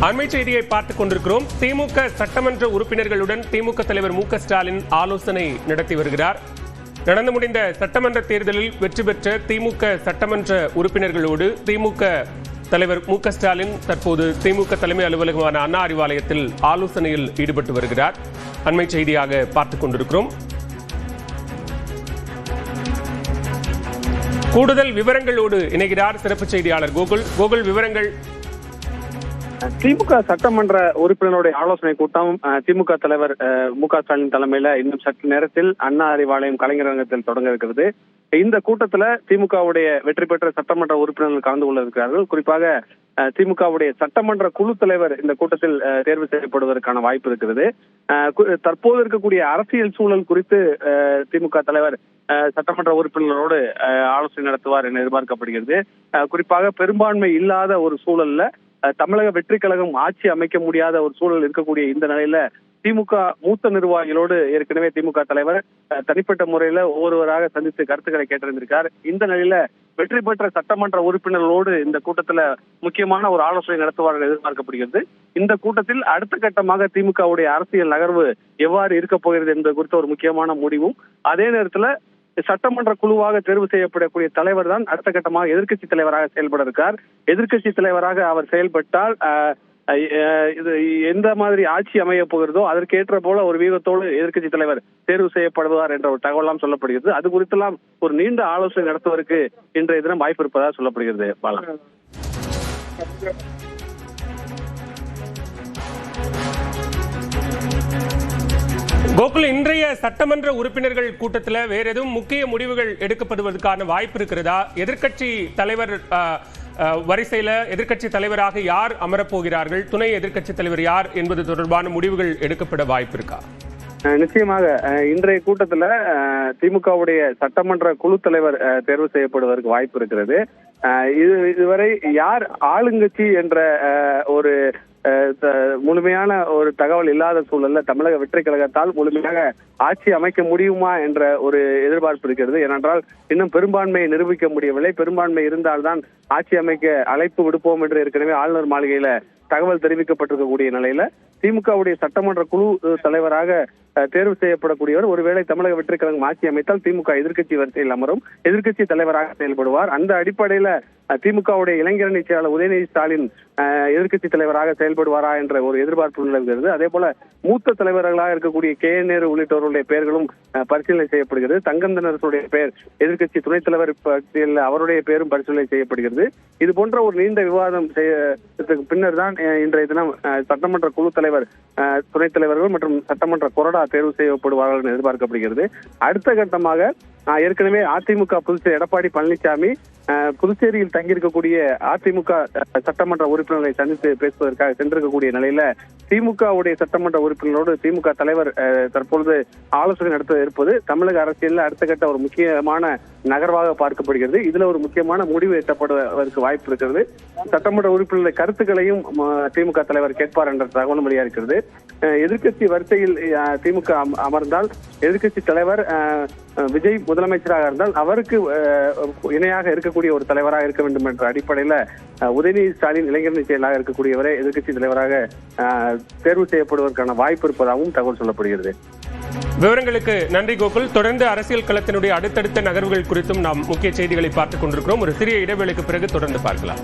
அண்மை செய்தியை பார்த்துக் கொண்டிருக்கிறோம். திமுக சட்டமன்ற உறுப்பினர்களுடன் திமுக தலைவர் மு.க.ஸ்டாலின் ஆலோசனை நடத்தி வருகிறார். நடந்து முடிந்த சட்டமன்ற தேர்தலில் வெற்றி பெற்ற திமுக சட்டமன்ற உறுப்பினர்களோடு திமுக தலைவர் மு.க.ஸ்டாலின் தற்போது திமுக தலைமை அலுவலகமான அண்ணா அறிவாலயத்தில் ஆலோசனையில் ஈடுபட்டு வருகிறார். அண்மை செய்தியாக பார்த்துக் கொண்டிருக்கிறோம். கூடுதல் விவரங்களோடு இணைகிறார் சிறப்பு செய்தியாளர் கோகுல். விவரங்கள். திமுக சட்டமன்ற உறுப்பினருடைய ஆலோசனை கூட்டம் திமுக தலைவர் மு.க.ஸ்டாலின் தலைமையில இன்னும் சற்று நேரத்தில் அண்ணா அறிவாலயம் கலைஞரங்கத்தில் தொடங்க இருக்கிறது. இந்த கூட்டத்துல திமுகவுடைய வெற்றி பெற்ற சட்டமன்ற உறுப்பினர்கள் கலந்து கொள்ள இருக்கிறார்கள். குறிப்பாக திமுகவுடைய சட்டமன்ற குழு தலைவர் இந்த கூட்டத்தில் தேர்வு செய்யப்படுவதற்கான வாய்ப்பு இருக்கிறது. தற்போது இருக்கக்கூடிய அரசியல் சூழல் குறித்து திமுக தலைவர் சட்டமன்ற உறுப்பினர்களோடு ஆலோசனை நடத்துவார் என எதிர்பார்க்கப்படுகிறது. குறிப்பாக பெரும்பான்மை இல்லாத ஒரு சூழல்ல தமிழக வெற்றி கழகம் ஆட்சி அமைக்க முடியாத ஒரு சூழல் இருக்கக்கூடிய இந்த நிலையில திமுக மூத்த நிர்வாகிகளோடு ஏற்கனவே திமுக தலைவர் தனிப்பட்ட முறையில ஒவ்வொருவராக சந்தித்து கருத்துக்களை கேட்டிருந்திருக்கார். இந்த நிலையில வெற்றி பெற்ற சட்டமன்ற உறுப்பினர்களோடு இந்த கூட்டத்துல முக்கியமான ஒரு ஆலோசனை நடத்துவார்கள் எதிர்பார்க்கப்படுகிறது. இந்த கூட்டத்தில் அடுத்த கட்டமாக திமுகவுடைய அரசியல் நகர்வு எவ்வாறு இருக்க போகிறது என்பது குறித்த ஒரு முக்கியமான முடிவும், அதே நேரத்துல சட்டமன்ற குழுவாக தேர்வு செய்யப்படக்கூடிய தலைவர் தான் அடுத்த கட்டமாக எதிர்க்கட்சி தலைவராக செயல்பட இருக்கார். எதிர்க்கட்சி தலைவராக அவர் செயல்பட்டால் இது எந்த மாதிரி ஆட்சி அமைய போகிறதோ அதற்கேற்ற போல ஒரு வியூகத்தோடு எதிர்க்கட்சி தலைவர் தேர்வு செய்யப்படுவார் என்ற ஒரு தகவலாம் சொல்லப்படுகிறது. அது குறித்தெல்லாம் ஒரு நீண்ட ஆலோசனை நடத்துவதற்கு இன்றைய தினம் வாய்ப்பு இருப்பதாக சொல்லப்படுகிறது. பாலா, கோகுல், இன்றைய சட்டமன்ற உறுப்பினர்கள் கூட்டத்தில் வேற எதுவும் முக்கிய முடிவுகள் எடுக்கப்படுவதற்கான வாய்ப்பு இருக்கிறதா? எதிர்க்கட்சி தலைவர் வரிசையில எதிர்க்கட்சி தலைவராக யார் அமரப்போகிறார்கள், துணை எதிர்க்கட்சி தலைவர் யார் என்பது தொடர்பான முடிவுகள் எடுக்கப்பட வாய்ப்பு இருக்கா? நிச்சயமாக இன்றைய கூட்டத்துல திமுகவுடைய சட்டமன்ற குழு தலைவர் தேர்வு செய்யப்படுவதற்கு வாய்ப்பு இருக்கிறது. இதுவரை யார் ஆளுங்கட்சி என்ற ஒரு முழுமையான ஒரு தகவல் இல்லாத சூழல்ல தமிழக வெற்றி கழகத்தால் முழுமையாக ஆட்சி அமைக்க முடியுமா என்ற ஒரு எதிர்பார்ப்பு இருக்கிறது. ஏனென்றால் இன்னும் பெரும்பான்மையை நிரூபிக்க முடியவில்லை. பெரும்பான்மை இருந்தால்தான் ஆட்சி அமைக்க அழைப்பு விடுப்போம் என்று ஏற்கனவே ஆளுநர் மாளிகையில தகவல் தெரிவிக்கப்பட்டிருக்கக்கூடிய நிலையில திமுகவுடைய சட்டமன்ற குழு தலைவராக தேர்வு செய்யப்படக்கூடியவர் ஒருவேளை தமிழக வெற்றி கழகம் ஆட்சி அமைத்தால் திமுக எதிர்க்கட்சி வரிசையில் அமரும், எதிர்க்கட்சி தலைவராக செயல்படுவார். அந்த அடிப்படையில திமுகவுடைய இளைஞரணி செயலாளர் உதயநிதி ஸ்டாலின் எதிர்க்கட்சி தலைவராக செயல்படுவாரா என்ற ஒரு எதிர்பார்ப்பு நிலவுகிறது. அதே போல மூத்த தலைவர்களாக இருக்கக்கூடிய கே.என். நேரு உள்ளிட்டவர்களுடைய பெயர்களும் பரிசீலனை செய்யப்படுகிறது. தங்கந்தனருடைய பெயர் எதிர்க்கட்சி துணைத் தலைவர் பட்டியலில் அவருடைய பெயரும் பரிசீலனை செய்யப்படுகிறது. இது போன்ற ஒரு நீண்ட விவாதம் பின்னர் தான் இன்றைய தினம் சட்டமன்ற குழு தலைவர், துணைத் தலைவர்கள் மற்றும் சட்டமன்ற கொறடா தேர்வு செய்யப்படுவார்கள் என எதிர்பார்க்கப்படுகிறது. அடுத்த கட்டமாக ஏற்கனவே அதிமுக பொதுச்செயலர் எடப்பாடி பழனிசாமி புதுச்சேரியில் தங்கியிருக்கக்கூடிய அதிமுக சட்டமன்ற உறுப்பினர்களை சந்தித்து பேசுவதற்காக சென்றிருக்கக்கூடிய நிலையில திமுகவுடைய சட்டமன்ற உறுப்பினரோடு திமுக தலைவர் தற்பொழுது ஆலோசனை நடத்த இருப்பது தமிழக அரசியலில் அடுத்த கட்ட ஒரு முக்கியமான நகர்வாக பார்க்கப்படுகிறது. இதுல ஒரு முக்கியமான முடிவு எட்டப்படுவதற்கு வாய்ப்பு இருக்கிறது. சட்டமன்ற உறுப்பினர்களுடைய கருத்துக்களையும் திமுக தலைவர் கேட்பார் என்ற தகவலும் வெளியாகிறது. எதிர்க்கட்சி வரிசையில் திமுக அமர்ந்தால் எதிர்க்கட்சி தலைவர் விஜய் முதலமைச்சராக இருந்தால் அவருக்கு இணையாக இருக்கக்கூடிய ஒரு தலைவராக இருக்க வேண்டும் என்ற அடிப்படையில உதயநிதி ஸ்டாலின் இளைஞரணி செயலாக இருக்கக்கூடியவரை எதிர்க்கட்சி தலைவராக தேர்வு செய்யப்படுவதற்கான வாய்ப்பு இருப்பதாகவும் தகவல் சொல்லப்படுகிறது. விவரங்களுக்கு நன்றி கோகுல். தொடர்ந்து அரசியல் களத்தினுடைய அடுத்தடுத்த நகர்வுகள் குறித்தும் நாம் முக்கிய செய்திகளை பார்த்துக் கொண்டிருக்கிறோம். ஒரு சிறிய இடைவேளைக்கு பிறகு தொடர்ந்து பார்க்கலாம்.